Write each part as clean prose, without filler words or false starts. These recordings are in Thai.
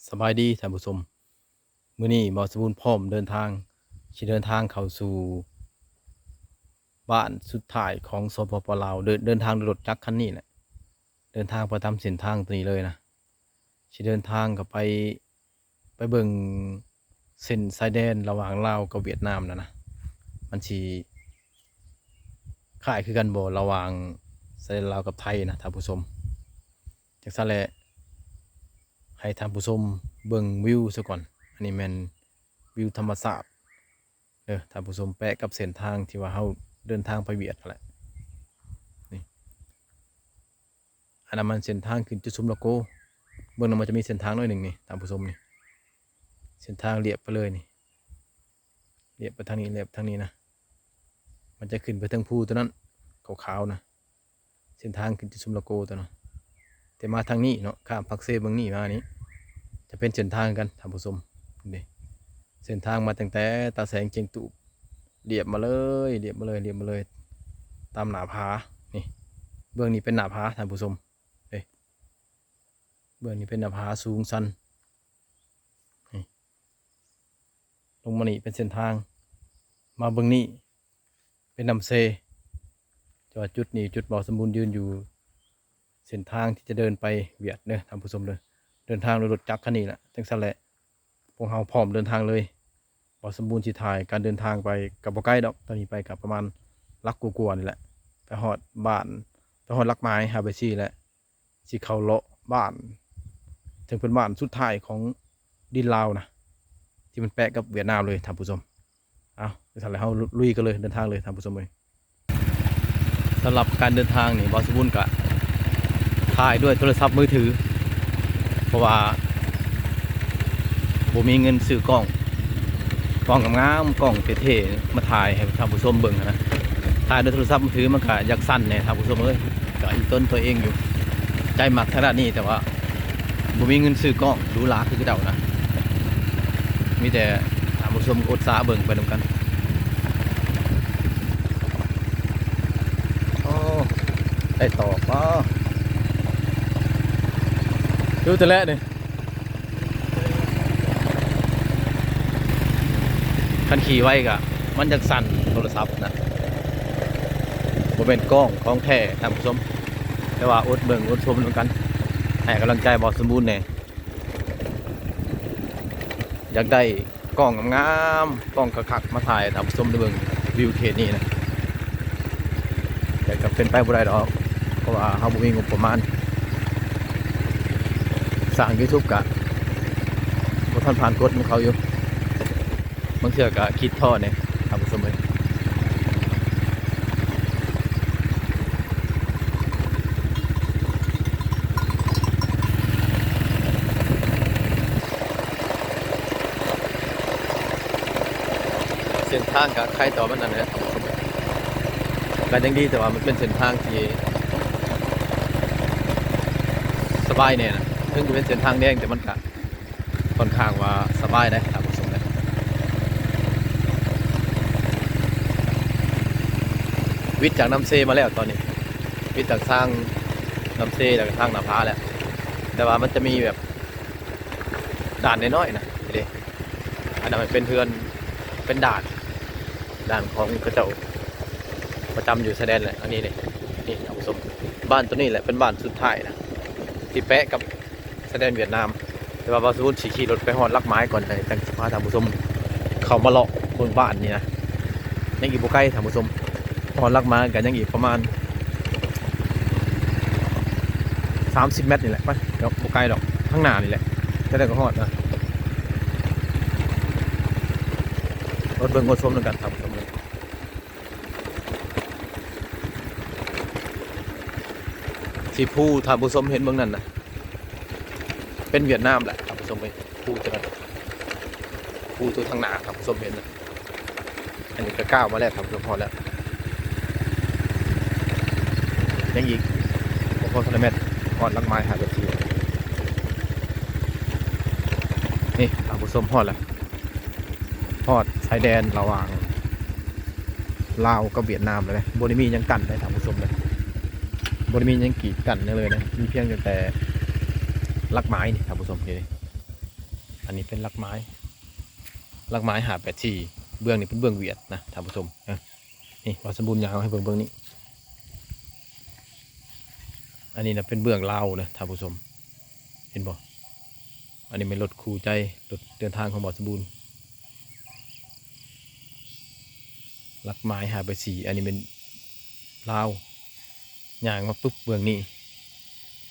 สบายดีท่านผู้ชมมื้อนี้บ่าวสมบูรณ์พร้อมเดินทางสิเดินทางเข้าสู่บ้านสุดท้ายของสปปลาวเดินทางโดยรถจักรคันนี้แหละเดินทางไปตามเส้นทางตัวนี้เลยนะสิเดินทางก็ไปเบิ่งเส้นชายแดนระหว่างลาวกับเวียดนามนะมันสิคล้ายคือกันบ่ระหว่างชายแดนลาวกับไทยนะท่านผู้ชมจังซั่นแหละให้ท่านผู้ชมเบิ่งวิวซะก่อนอันนี้แม่นวิวธรรมชาติท่านผู้ชมแปะกับเส้นทางที่ว่าเฮาเดินทางไปเวียดนั่นแหละนี่อันนั้นมันเส้นทางขึ้นจุดชุมละโกเบื้องนั้นมันจะมีเส้นทางน้อยหนึ่งนี่ท่านผู้ชมนี่เส้นทางเรียบไปเลยนี่เรียบไปทางนี้เรียบทางนี้นะมันจะขึ้นไปทางภูตัวนั้นขาวๆนะเส้นทางขึ้นจุดชุมละโกตัวนั้นแต่มาทางนี้เนาะข้ามพักเซเบื้องนี้มานี้จะเป็นเส้นทางกันท่านผู้ชมนี่เส้นทางมาตั้งแต่ตาแสงเจียงตูบเรียบมาเลยเรียบมาเลยเรียบมาเลยตามหน้าผานี่เบื้องนี้เป็นหน้าผาท่านผู้ชมเบื้องนี้เป็นหน้าผาสูงชันนี่ลงมานี่เป็นเส้นทางมาเบื้องนี้เป็นน้ำเซจอดจุดนี้จุดบ่อสมบูรณ์ยืนอยู่เส้นทางที่จะเดินไปเวียดเนอะท่านผู้ชมเลยเดินทางโดยรถจักรคันนี้แหละจังซั่นแหละพวกเราพร้อมเดินทางเลยบ่อสมบูรณ์สิถ่ายการเดินทางไปกับบ่ใกล้ดอกตอนนี้ไปกับประมาณลักกลัวๆนี่แหละไปฮอดบ้านไปฮอดลักไม้ฮาเบซี่แหละสิเข้าเลาะบ้านถึงเป็นบ้านสุดท้ายของดินลาวนะที่มันแปะกับเวียดนามเลยท่านผู้ชมเอาไปทำอะไรเฮาลุยกันเลยเดินทางเลยท่านผู้ชมเลยสำหรับการเดินทางนี่บ่าวสมบูรณ์ก็ถ่ายด้วยโทรศัพท์มือถือเพราะว่าผมมีเงินซื้อกล้องงามๆกล้องเท่ๆมาถ่ายให้ท่านผู้ชมเบิ่งนะถ่ายด้วยโทรศัพท์มือถือมันก็อยากสั้นเนี่ยท่านผู้ชมเอ้ยก็อีต้นตัวเองอยู่ใจหมักขนาดนี้แต่ว่าผมมีเงินซื้อกล้องดูหลาคือเก่านะมีแต่ท่านผู้ชมอดสาเบิ่งไปนำกันโอ้ได้ตอกอ๋อดูแต่แรกนี่คันขี่ไว้กะมันจะสั่นโทรศัพท์นะผมเป็นกล้องของแท้ท่านผู้ชมแต่ว่าอดเบิ่งอดชมเหมือนกันให้กำลังใจบ่สมบูรณ์เนี่ยอยากได้กล้องงามๆกล้องคักๆมาถ่ายท่านผู้ชมได้เบิ่งวิวเขตนี้นะแต่ก็เป็นไปบ่ได้ดอกเพราะว่าเฮาบ่มีงบประมาณสร้าง YouTube กะบ่ทันผ่านกฎของเขาอยู่บางเทื่อก็คิดท่อเนี่ยท่านผู้ชมเอ้ยเส้นทางกับใครต่อมันนั่นแหละการยังดีแต่ว่ามันเป็นเส้นทางที่สบายเนี่ยนะถึงจะเป็นเส้นทางแดงแต่มันก็ค่อนข้างว่าสบายได้ท่านผู้ชมเลยวิทย์จากน้ำเซมาแล้วตอนนี้วิทย์จากสร้างน้ำเซจากทางหน้าผาแล้วแต่ว่ามันจะมีแบบด่านน้อยๆนะเด็กอันนั้นมันเป็นเทือนเป็นด่านของกระเจ้าประจำอยู่ชายแดนแหละอันนี้เนี่ยนี่ท่านผู้ชมบ้านตัวนี้แหละเป็นบ้านสุดท้ายนะที่แปะกับชายแดนเวียดนามแต่ว่าบาซูนขี่รถไปหอดลักไม้ก่อนเลยตั้งสิบห้าท่านผู้ชมเขามาเลาะบนบ้านนี่นะยังอีกบุใกล้ท่านผู้ชมหอดลักไม้กันยังอีกประมาณ30 เมตรนี่แหละไปเดี๋ยวบุใกล้ดอกข้างหน้านี่แหละก็ได้ก็หอดนะรถเบิ้งรถชมด้วยกันท่านผู้ชมที่ผู้ท่านผู้ชมเห็นเบื้องนั้นนะเป็นเวียดนามแหละท่านผู้ชมเห็นผู้จะผู้ตัวทางหน้าท่านผู้ชมเห็นนะอันนี้ก็ก้าวมาแล้วท่านผู้ชมพอแล้วยังอีกพอ100 เมตรหอดลักไม้หาแบบทีนี่ท่านผู้ชมหอดแล้วหอดชายแดนระหว่างลาวกับเวียดนามเลยนะบริมียังกันได้ท่านผู้ชมเลยบริมียังกีดกันเลยนะมีเพียงแต่ลักไม้นี่ท่านผู้ชมนี่ อันนี้เป็นลักไม้หาแปดที่เบื้องนี่เป็นเบื้องเวียดนะท่านผู้ชมนี่วาสมบูรณ์ยาวให้เบื้องนี้อันนี้นะเป็นเบื้องลาวนะท่านผู้ชมเห็นบ่อันนี้เป็นรถคู่ใจรถเดินทางของบ่อสมบูรณ์ลักไม้หาแปดสี่อันนี้เป็นลาวย่างมาปุ๊บเบื้องนี้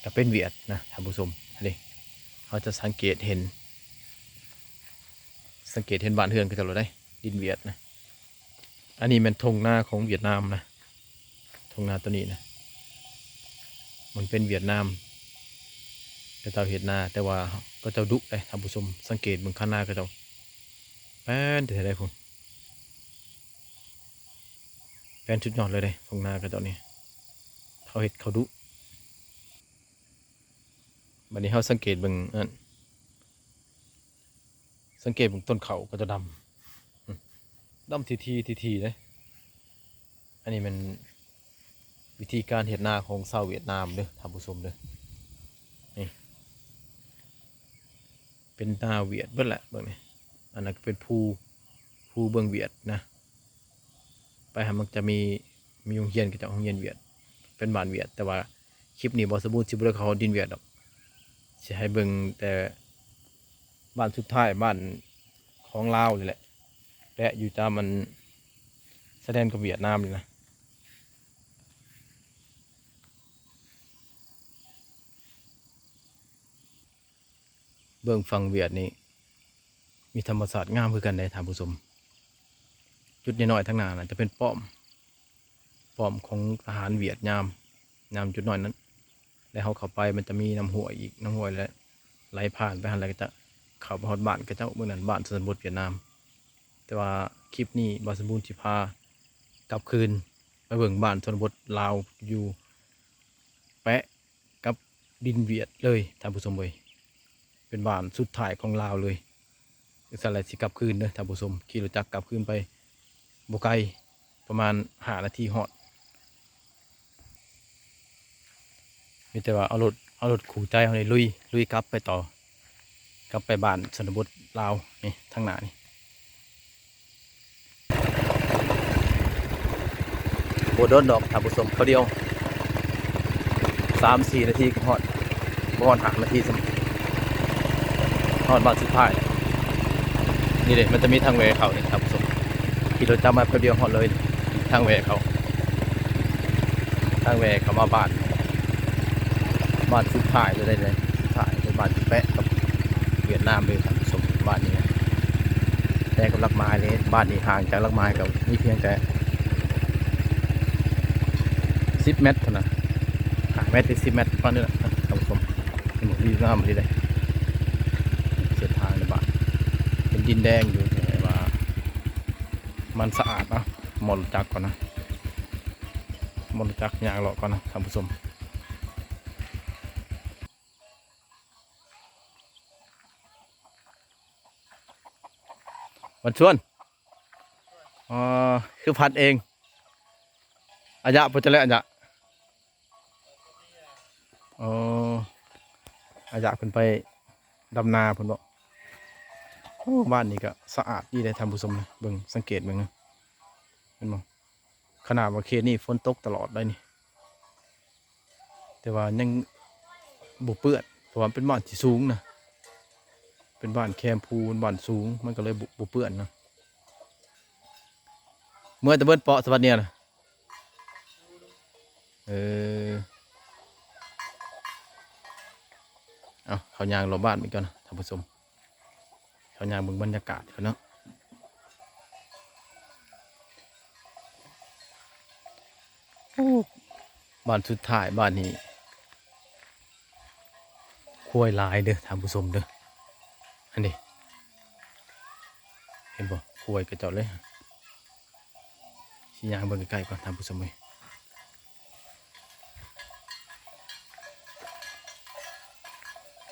ก็เป็นเวียดนะท่านผู้ชมนี่เขาจะสังเกตเห็นบ้านเฮือนก็จะรู้ได้ดินเวียดนะอันนี้เป็นธงหน้าของเวียดนามนะธงหน้าตัวนี้นะมันเป็นเวียดนามก็เจ้าเห็ดนาแต่ว่าก็เจ้าดุเลยท่านผู้ชมสังเกตเบื้องข้างหน้าก็เจ้าแป้นแต่ได้ผมแป้นชุดยอดเลยเลยธงหน้าก็เจ้านี่เขาเห็ดเขาดุบัดนี้เขาสังเกตเบื้องสังเกตเบื้องต้นเขาก็จะดำทีเลยอันนี้มันวิธีการเห็ดนาของชาวเวียดนามเด้อท่านผู้ชมเด้อนี่เป็นนาเวียดเบิ้ลแหละเบื้องนี้อันนั้นเป็นภูเบื้องเวียดนะไปหามันจะมีโรงเรียนกับโรงเรียนเวียดเป็นบ้านเวียดแต่ว่าคลิปนี้บอสบูรณ์สิบเรื่องเขาดินเวียดหรอกจะให้เบิ่งแต่บ้านสุดท้ายบ้านของลาวเลยแหละและอยู่ตามมันแสดงกับเวียดนามเลยนะเบิ่งฝั่งเวียดนี่มีธรรมศาสตร์งามคือกันได้ท่านผู้ชมจุดน้อยๆทั้งหน้าน่ะจะเป็นป้อมของทหารเวียดยามจุดน้อยนั้นแล้วเขาเข้าไปมันจะมีน้ำห้วยอีกน้ำห้วยแล้วไหลผ่านไปหันอะไรก็จะเข้าไปฮอดบ้านก็เจ้าเมื่อนั้นบ้านชนบทเวียดนามแต่ว่าคลิปนี้บอสมบูรณ์สิพากลับคืนไปเบิ่งบ้านชนบทลาวอยู่แปะกับดินเวียดเลยท่านผู้ชมเลยเป็นบ้านสุดท้ายของลาวเลยสไลด์สิกลับคืนเนอะท่านผู้ชมขี่รถจักรกลับคืนไปบ่ไกลประมาณ5 นาทีฮอดมีแต่ว่าเอารถขู่ใจเขาเลยลุยกลับไปต่อกลับไปบ้านชนบทลาวนี่ทางหน้านี่โบโดนดอกท่านผู้ชมเขาเดียว3-4 นาทีก็ฮอดบ่ฮอด5 นาทีสมฮอดบ้านสุดท้ายนี่เลยมันจะมีทางแหวกเขานี่ท่านผู้ชมขี่รถจักรมาแป๊บเดียวฮอดเลยทางแหวกเขามาบ้านสุดท้ายเลยสุดท้ายเป็นบ้านที่แปะกับเวียดนามเลยท่านผู้ชมบ้านนี้แต่กับลักไม้เลยบ้านนี้ห่างจากลักไม้กับนี่เพียงแต่10 เมตรเท่านั้น5 เมตรถึง10 เมตรประมาณนี้แหละท่านผู้ชมเป็นหมู่ดีงามดีเลยเส้นทางในบ้านเป็นดินแดงอยู่แต่ว่ามันสะอาดนะมองจักก่อนนะมองจักยางหลอกก่อนนะท่านผู้ชมวันชวนคือพัดเองอายะพุทธเลอายะอายะเพิ่นไปดำนาเพิ่นบอกบ้านนี้ก็สะอาดดีเลยท่านผู้ชมนะเบิ่งสังเกตเบิ่งนะเห็นบ่ขนาดว่าเขตนี้ฝนตกตลอดได้นี่แต่ว่ายังบ่เปื้อนเพราะว่าเป็นบ้านที่สูงนะเป็นบ้านแคมพูบ้านสูงมันก็เลยบ่เปื้อนนะเมื่อตะเบิดเปาะสวัสดีนะเอาเขายางรอบบ้านไปก่อนนะท่านผู้ชมเขายางเบิ่งบรรยากาศเขาเนาะบ้านสุดท้ายบ้านนี้คุ้ยลายเด้อท่านผู้ชมเด้ออันนี้เห็นบ่คุ้ยกระจอดเลยชี้ยางเบิ่งใกล้ๆก่อนท่านผู้ชมเลย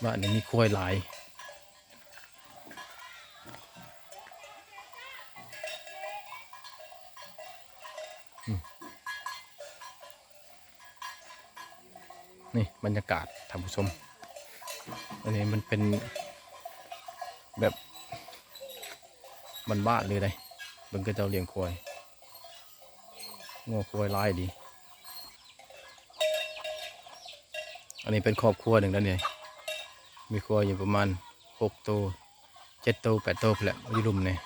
บ้านนี้มีคุ้ยลายนี่บรรยากาศท่านผู้ชมอันนี้มันเป็น แบบบ้านๆเลยเลยเบิ่งก็เจ้าเลี้ยงควายงัวควายหลายดีอันนี้เป็นครอบครัวหนึ่งแล้วเนี่ยมีควายอยู่ประมาณ6 ตัว7 ตัว8 ตัวแหละอยู่รุมเนี่ย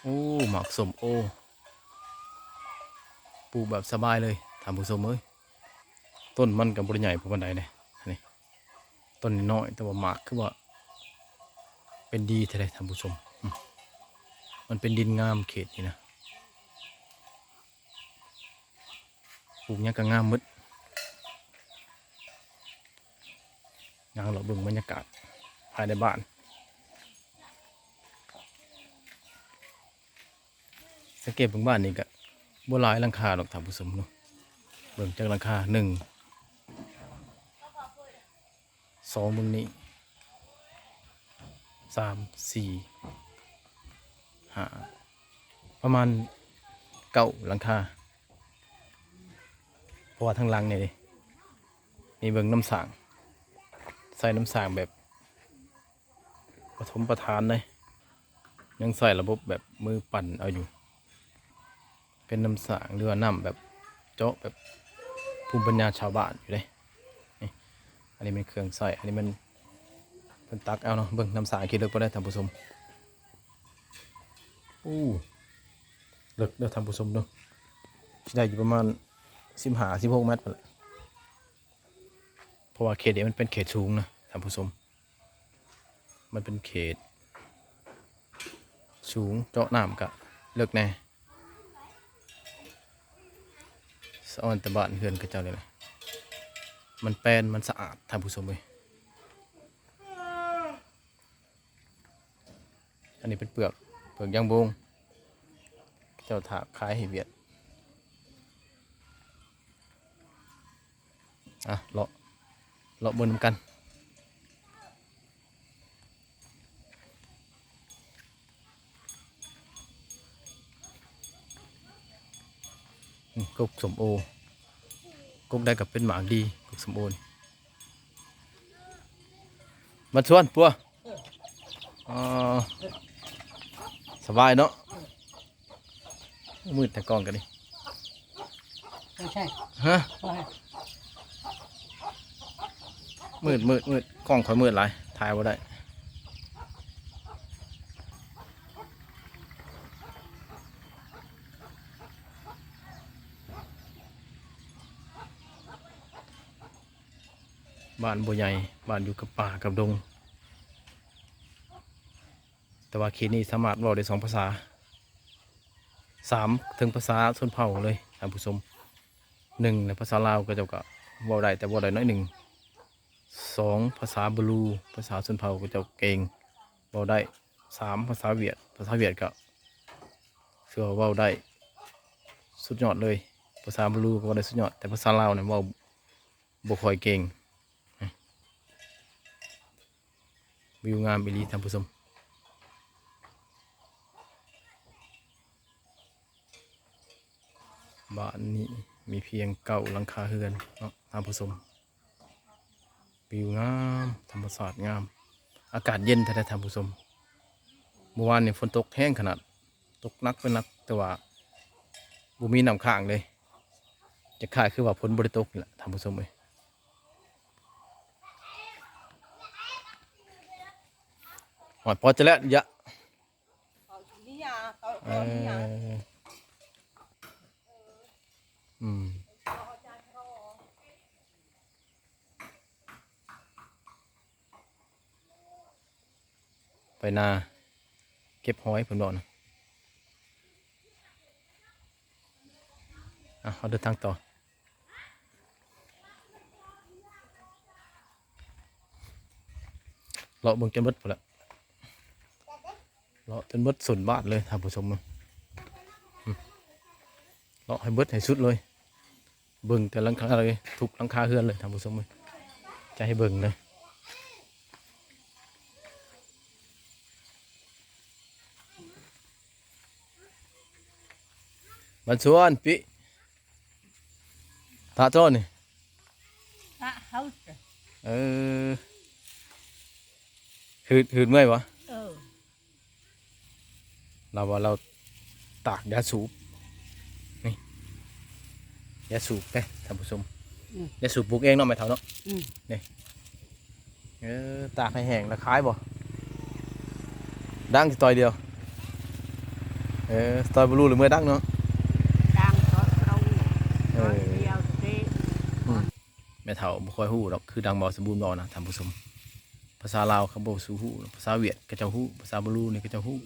โอ้หมากส้มโอปลูกแบบสบายเลยท่านผู้ชมเอ้ยต้นมันกับบริใหญ่พอปานใดเนี่ยนี่ต้นน้อยแต่ว่าหมากคือว่าเป็นดีแท้ๆท่านผู้ชมมันเป็นดินงามเขตนี่นะปลูกเนี้ยก็งามหมดยางเราเบิ่งบรรยากาศภายในบ้านสังเกตเบิ่งบ้านนี่ก็บ่หลายหลังคาดอกท่านผู้ชมเนาะเบิ่งจากหลังคา1 2เบิ่งนี้3 4 5ประมาณ9หลังคาเพราะว่าทางหลังนี่ดิมีเบิ่งน้ำสางใส่น้ำสางแบบปฐมประทานเลยยังใส่ระบบแบบมือปั่นเอาอยู่เป็นน้ำสางหรือว่าน้ำแบบเจาะแบบภูมิปัญญาชาวบ้านอยู่เลยนี่อันนี้เป็นเครื่องใส่อันนี้มันเป็นตักเอาเนาะเบิ่งน้ำสางคิดเลิกบ่ได้ท่านผู้ชมอู้เลิกเด้อท่านผู้ชมเนาะได้อยู่ประมาณ15-16 เมตรไปเพราะว่าเขตนี้มันเป็นเขตสูงนะท่านผู้ชมมันเป็นเขตสูงเจาะน้ำกะเลิกแน่สะออนแต่บ้านเฮือนกระเจ้าเลยนะมันแปลนมันสะอาดท่านผู้ชมเลยอันนี้เป็นเปลือกยางบงเจ้าถากขายให้เวียดอ่ะเลาะบนนำกันกกสมโอกกได้กับเป็นหมากดีกกสมโอนี่มาชวนปัวอ๋อสบายเนาะมืดแต่กล้องกันดิ ไม่ใช่ ฮะ ไม่ มืดกล้องข่อยมืดหลายถ่ายบ่ได้บ้านบ่ใหญ่บ้านอยู่กับป่ากับดงแต่ว่าเขตนี้สามารถเว้าได้2 ภาษา3ถึงภาษาชนเผ่าเลยท่านผู้ชม1ในภาษาลาวก็เจ้าก็เว้าได้แต่เว้าได้น้อยหนึ่ง2ภาษาบลูภาษาชนเผ่าก็เจ้าเก่งเว้าได้3ภาษาเวียดก็เชื่อว่าเว้าได้สุดยอดเลยภาษาบลูก็เว้าได้สุดยอดแต่ภาษาลาวเนี่ยเว้าบ่ค่อยเก่งวิวงามอีหลีท่านผู้ชมบ้านนี้มีเพียง9 หลังคาเรือนเนาะท่านผู้ชมวิวงามธรรมชาติงามอากาศเย็นแท้ๆท่านผู้ชมเมื่อวานนี่ฝนตกแห้งขนาดตกหนักเป็นหนักแต่ว่าบ่มีน้ำค้างเลยจะคล้ายคือว่าฝนบ่ได้ตกนี่แหละท่านผู้ชมเอ้ยหอดพอจะแล้วยะ เอานี่ยาเอา เอ นี่ยา ออืมไปนาเก็บหอยผมบอกนะเอาเดินทางต่อเลาะเบิ่งจนเบิดพุ่นละเลาะจนเบิดสุดบ้านเลยท่านผู้ชมเลาะให้เบิดให้สุดเลยเบิ่งแต่หลังคาเลยทุกหลังคาเฮือนเลยท่านผู้ชมจะให้เบิ่งเลยบันชวนปิตาโจ้นี่ ฮะเฮาส์ เออ หืดเมื่อยวะ เออ เราว่าเราตากยาสูบนี่ยาสูบไปท่านผู้ชมยาสูบปลูกเองเนาะไม่เท่าเนาะนี่ตากให้แห้งแล้วขายบ่ดังที่ต่อยเดียวต่อยบลูหรือเมื่อดังเนาะ ดังก็เรา เออ เดียวสิ แม่เฒ่าบ่ค่อยฮู้ดอกคือดังบ่สมบูรณ์บ่นะท่านผู้ชมภาษาลาวเขาบ่สู้ฮู้ภาษาเวียดก็เจ้าฮู้ภาษาบลูนี่ก็เจ้าฮู้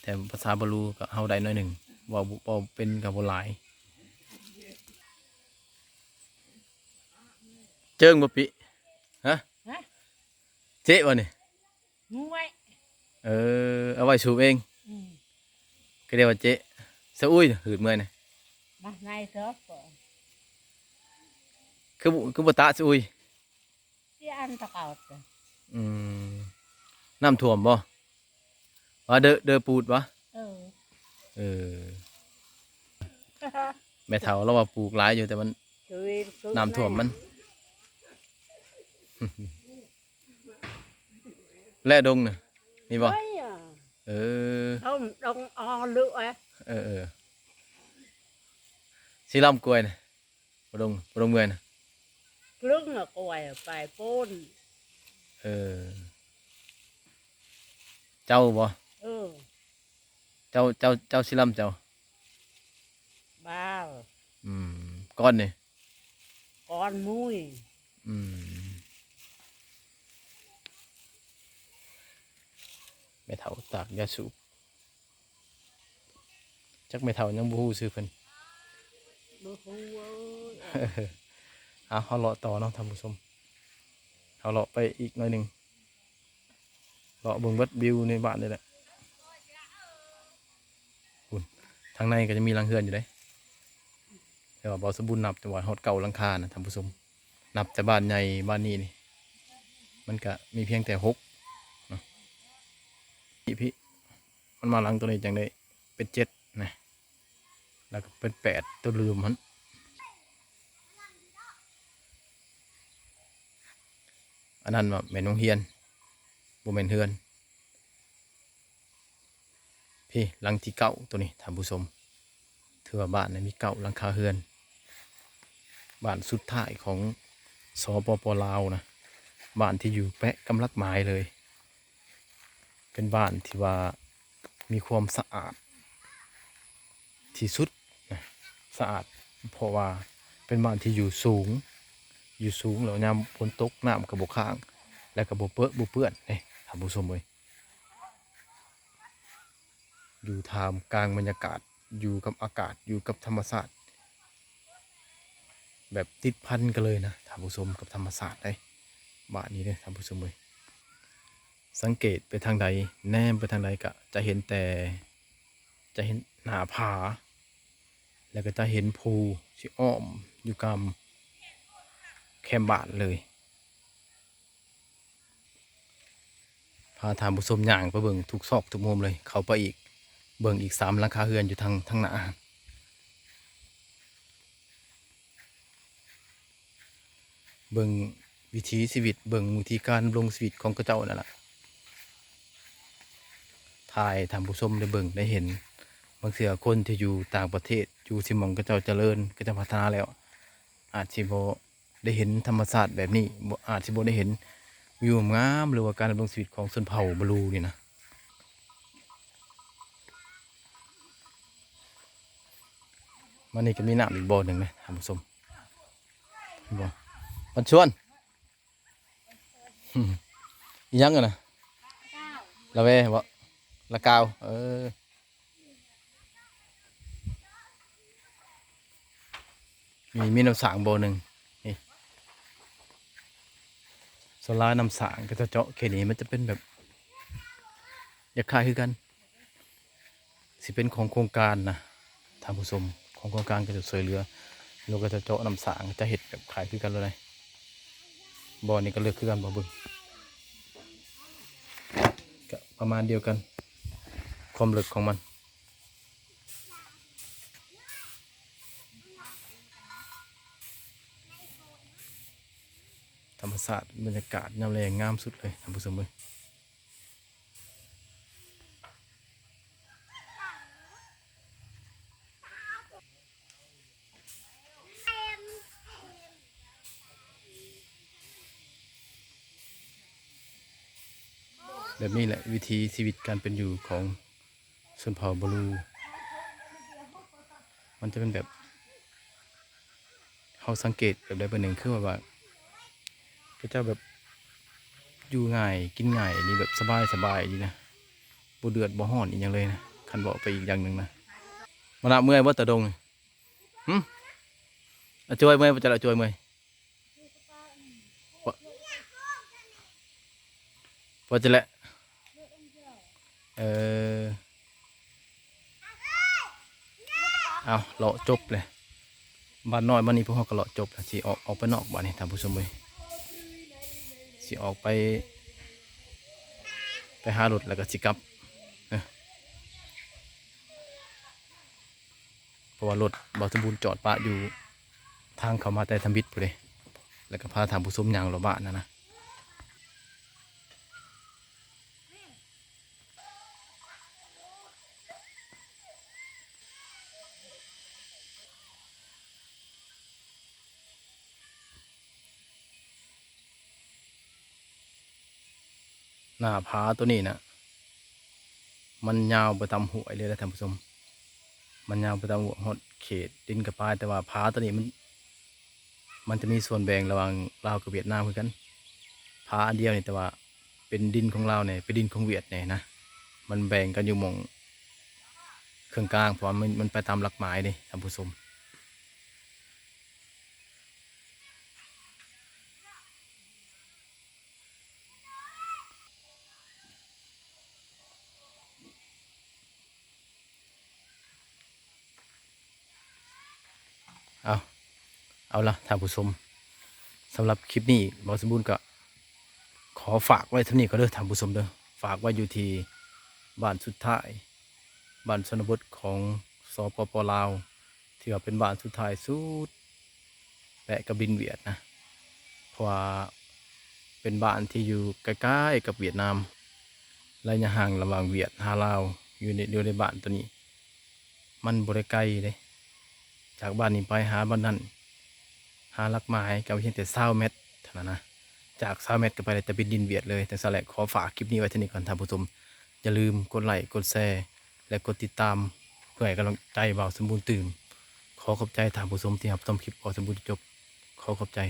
แต่ภาษาบลูก็เฮาได้หน่อยหนึงเว้าบ่เป็นก็บ่หลายเจิงบ่ปิฮะเจ๊บ่นี่ งูไว้ เอาไว้สูบเองก็เรียกว่าเจ๊สะอุ้ยหืดเมื่อยนะ มาในเถอะก่อน คือบ่ตะสะอุ้ย ที่อันตะเก่าจ้ะ อืมน้ำท่วมบ่ว่าเด้อปูดบ่ เออ เออแม่เฒ่าเราว่าปลูกหลายอยู่แต่มัน ช่วย น้ำท่วมมัน แล่ดงน่ะนี่บ่ เฮ้ยอ่ะ เออ ต้องออเลือ เออสิลำกล้วยน่ะบ่ดงเมื่อยน่ะ ครึ่งอะกล้วยไปป้น เออเจ้าบ่ เออ เจ้าสิลำเจ้า บ้า ก้อนนี่ ก้อนมุ้ย อืมแม่เฒ่าตากยาสูบจักแม่เฒ่ายังบ่ฮู้ชื่อเพิ่น บ่ฮู้เว้ย เอาเฮาเลาะต่อเนาะท่านผู้ชมเฮาเลาะไปอีกหน่อยหนึงเลาะเบิ่งเบิดวิวในบ้านนี่แหละคุณทางในก็จะมีหลังเฮือนอยู่เด้แต่ว่าบ่สมบูรณ์นับแต่ว่าฮอดเก่าหลังคานะท่านผู้ชมนับแต่บ้านใหญ่บ้านนี้นี่มันก็มีเพียงแต่6เนาะพี่มันมาหลังตัวนี้จังได้เป็น7นะแล้วก็เป็น8ตัวลืมมันอันนั้นว่าแม่นโรงเรียนบ่แม่นเฮือนพี่หลังที่เก่าตัวนี้ท่านผู้ชมถือว่าบ้านนี้มีเก่าหลังคาเฮือนบ้านสุดท้ายของสปปลาวนะบ้านที่อยู่แปะกำลักไม้เลยเป็นบ้านที่ว่ามีความสะอาดที่สุดนะสะอาดเพราะว่าเป็นบ้านที่อยู่สูงแล้วยามฝนตกน้ำกระบอกข้างและกระบอกเปื้อนนี่ท่านผู้ชมเลยอยู่ท่ามกลางบรรยากาศอยู่กับอากาศอยู่กับธรรมชาติแบบติดพันกันเลยนะท่านผู้ชมกับธรรมชาติได้บ้านนี้เนี่ยท่านผู้ชมเลยสังเกตไปทางใดแนมไปทางใดก็จะเห็นหน้าผาแล้วก็จะเห็นภูที่อ้อมอยู่กลางแคมบ้านเลยพาทานผู้ชมย่างไปเบิ่งทุกซอกทุกมุมเลยเข้าไปอีกเบิ่งอีก3หลังคาเรือนอยู่ทางหน้าเบิ่งวิถีชีวิตเบิ่งวิธีการลงชีวิตของกระเจ้านั่นแหละถ่ายทานผู้ชมได้เบิ่งได้เห็นบางเสือคนที่อยู่ต่างประเทศอยู่ที่หมองกระเจ้าเจริญกระเจ้าพัฒนาแล้วอาจสิบ่ได้เห็นธรรมชาติแบบนี้อาจสิบ่ได้เห็นวิวงามหรือว่าการดำรงชีวิตของชนเผ่าบลูนี่นะมันนี่ก็มีน้ำอีกบ่อหนึ่งนะท่านผู้ชมบ่มันชวนอีหยังกันนะละเวบ่ละกาวมีน้ำสางบ่อหนึ่งนี่โซล่าน้ำสางก็จะเจาะแค่นี้มันจะเป็นแบบอยากขายคือกันสิเป็นของโครงการนะท่านผู้ชมของโครงการก็จะช่วยเหลือเราก็จะเจาะน้ำสางจะเห็ดแบบขายคือกันเลยบ่อนี้ก็เลือกคือกันบ่อบึงก็ประมาณเดียวกันความลึกของมัน ธรรมศาสตร์บรรยากาศยามแรงงามสุดเลยท่านผู้ชมเลยแบบนี้แหละวิธีชีวิตการเป็นอยู่ของชนเผ่าบลูมันจะเป็นแบบเขาสังเกตแบบใดแบบหนึ่งคือว่าพระเจ้าแบบอยู่ง่ายกินง่ายนี่แบบสบายดีนะบ่เดือดบ่ฮ้อนอีกอย่างเลยนะคันบอกไปอีกอย่างหนึ่งนะมาละเมื่อยบ่ตะดงนี่หึอะจอยเมื่อยบ่จะละจอยเมื่อยบ่บ่จะละเออเอาเลาะจบเลยบ้านน้อยบ้านนี้พวกเขาก็เลาะจบแล้วสิออกไปนอกบ้านนี่ท่านผู้ชมเลยสิออกไปหารถแล้วก็สิกลับเอ้อเพราะว่ารถบ่สมบูรณ์จอดปะอยู่ทางเข้ามาแต่ทำบิดพุ่นเด้แล้วก็พาท่านผู้ชมย่างรอบบ้านนะหน้าผาตัวนี้นะมันยาวไปตามห้วยเลยนะท่านผู้ชมมันยาวไปตามหัวหดเขตดินกระปายแต่ว่าผาตัวนี้มันจะมีส่วนแบ่งระหว่างลาวกับเวียดนามคือกันผาอันเดียวนี่แต่ว่าเป็นดินของลาวเนี่ยเป็นดินของเวียดเนี่ยนะมันแบ่งกันอยู่หม่องเครื่องกลางเพราะว่ามันไปตามหลักหมายนี่ท่านผู้ชมเอาเอาละท่านผู้ชมสำหรับคลิปนี้บอสมบูรณ์ก็ขอฝากไว้เท่านี้ก็เด้อท่านผู้ชมเด้อฝากไว้อยู่ที่บ้านสุดท้ายบ้านชนบทของสปปลาวที่ว่าเป็นบ้านสุดท้ายสุดและกับดินเวียดนะเพราะว่าเป็นบ้านที่อยู่ใกล้ๆกับเวียดนามระยะห่างระหว่างเวียดหาลาวอยู่ในบ้านตัวนี้มันบริไกลเลยจากบ้านนี้ไปหาบ้านนั้นหาลักไม้ก็เพียงแต่20 เมตรเท่านั้นนะจาก20 เมตรก็ไปได้แต่เป็นดินเวียดเลยแต่สแลกขอฝากคลิปนี้ไว้ที่นี่ก่อนท่านผู้ชมอย่าลืมกดไลค์กดแชร์และกดติดตามเพื่อให้กำลังใจบ่าวสมบูรณ์ตื่นขอขอบใจท่านผู้ชมที่รับชมคลิปบ่าวสมบูรณ์จบขอขอบใจ